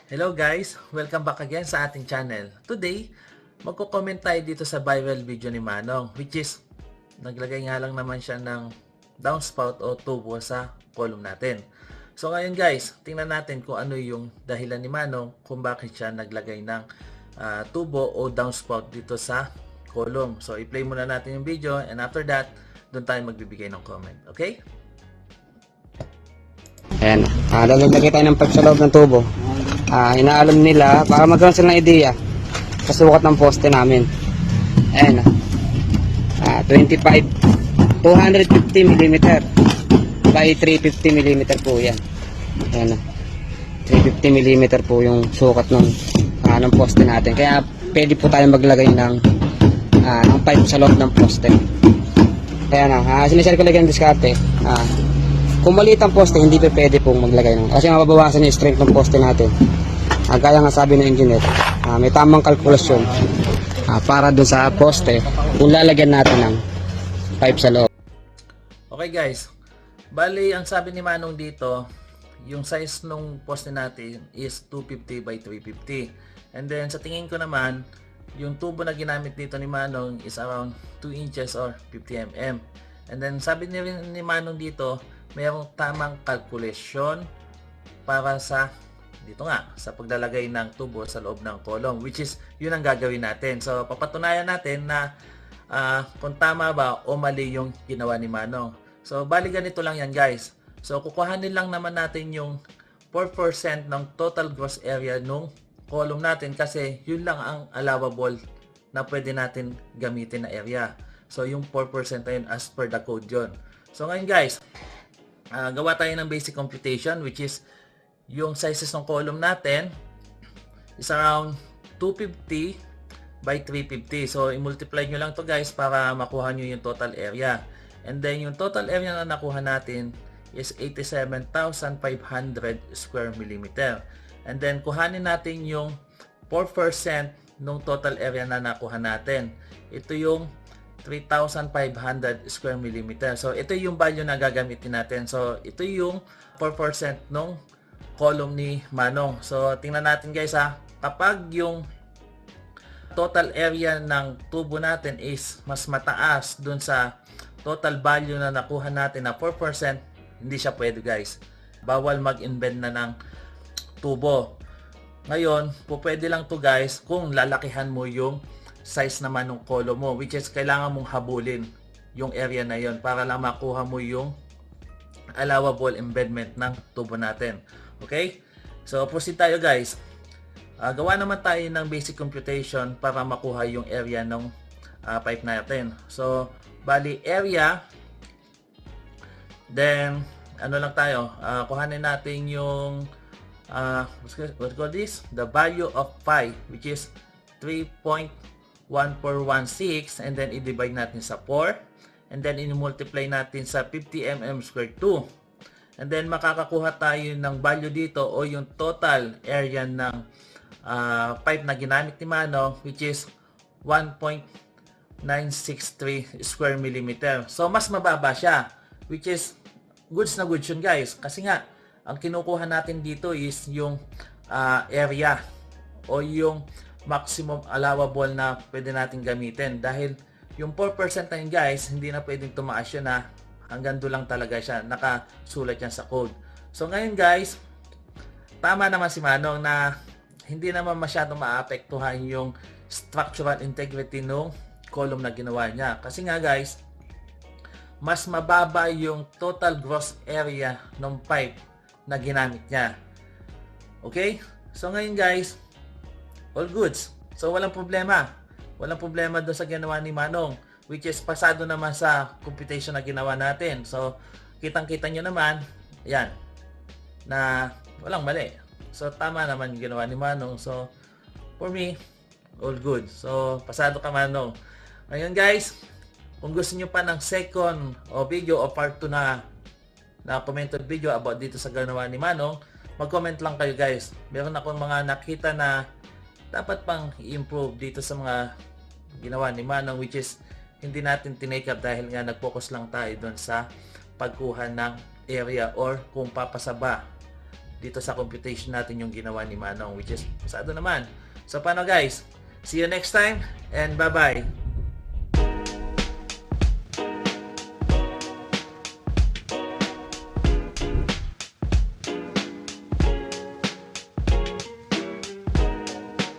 Hello guys! Welcome back again sa ating channel. Today, magko-comment tayo dito sa viral video ni Manong, which is naglagay nga lang naman siya ng downspout o tubo sa column natin. So ngayon guys, tingnan natin kung ano yung dahilan ni Manong kung bakit siya naglagay ng tubo o downspout dito sa column. So i-play muna natin yung video and after that, doon tayo magbibigay ng comment. Okay? Ayan, lalagay tayo ng pipe sa loob ng tubo. Inaalam nila para magkaroon sila ng ideya sa sukat ng poste namin. Ayan, 250 mm by 350 mm po yan. Ayan, 350 mm po yung sukat ng poste natin. Kaya pwede po tayo maglagay ng pipe sa loob ng poste. Ayan, sinishare ko lang yung diskarte. Kung maliit ang poste, hindi pa pwede pong maglagay ng, kasi mababawasan yung strength ng poste natin. Gaya nga sabi ng engineer, may tamang kalkulasyon para doon sa poste kung lalagyan natin ng pipe sa loob. Okay guys, bali ang sabi ni Manong dito, yung size ng poste natin is 250 by 350. And then sa tingin ko naman, yung tubo na ginamit dito ni Manong is around 2 inches or 50 mm. And then sabi ni Manong dito, mayroong tamang calculation para sa dito nga sa paglalagay ng tubo sa loob ng column, which is yun ang gagawin natin. So papatunayan natin na kung tama ba o mali yung ginawa ni Manong. So bali ganito lang yan guys. So kukuhanin lang naman natin yung 4% ng total gross area nung column natin kasi yun lang ang allowable na pwede natin gamitin na area. So yung 4% na yun as per the code yun. So ngayon guys, gawa tayo ng basic computation, which is yung sizes ng column natin is around 250 by 350. So i-multiply nyo lang to guys para makuha nyo yung total area. And then yung total area na nakuha natin is 87,500 square millimeter. And then kuhanin natin yung 4% ng total area na nakuha natin. Ito yung 3,500 square millimeter. So ito yung value na gagamitin natin. So ito yung 4% ng column ni Manong. So tingnan natin guys kapag yung total area ng tubo natin is mas mataas dun sa total value na nakuha natin na 4%, hindi siya pwede guys. Bawal mag-embed na ng tubo. Ngayon, pwede lang to guys kung lalakihan mo yung size naman ng column mo, which is kailangan mong habulin yung area na yon para lang makuha mo yung allowable embedment ng tubo natin. Okay? So proceed tayo guys. Gawa naman tayo ng basic computation para makuha yung area ng pipe natin. So bali area, then ano lang tayo, kuhanin natin yung what call this? The value of pi, which is 3.1416, and then i-divide natin sa 4, and then i-multiply natin sa 50 mm squared 2. And then makakakuha tayo ng value dito o yung total area ng pipe na ginamit ni Manong, which is 1.963 square millimeter. So mas mababa siya, which is goods na goods yun guys. Kasi nga, ang kinukuha natin dito is yung area o yung maximum allowable na pwede natin gamitin. Dahil yung 4% na yun guys, hindi na pwedeng tumaas yun na hanggang doon lang talaga siya. Nakasulat yan sa code. So ngayon guys, tama naman si Manong na hindi naman masyadong maapektuhan yung structural integrity ng column na ginawa niya. Kasi nga guys, mas mababa yung total gross area ng pipe na ginamit niya. Okay? So ngayon guys, all goods. So walang problema. Walang problema doon sa ginawa ni Manong, which is pasado naman sa computation na ginawa natin. So kitang-kita nyo naman, yan, na walang mali. So tama naman yung ginawa ni Manong. So for me, all good. So pasado ka Manong. Ngayon guys, kung gusto nyo pa ng second o video o part 2 na commented video about dito sa ginawa ni Manong, mag-comment lang kayo guys. Meron akong mga nakita na dapat pang i-improve dito sa mga ginawa ni Manong, which is hindi natin tinake up dahil nga nag-focus lang tayo doon sa pagkuha ng area or kung papasaba dito sa computation natin yung ginawa ni Manong, which is pasado naman. So paano guys? See you next time and bye-bye.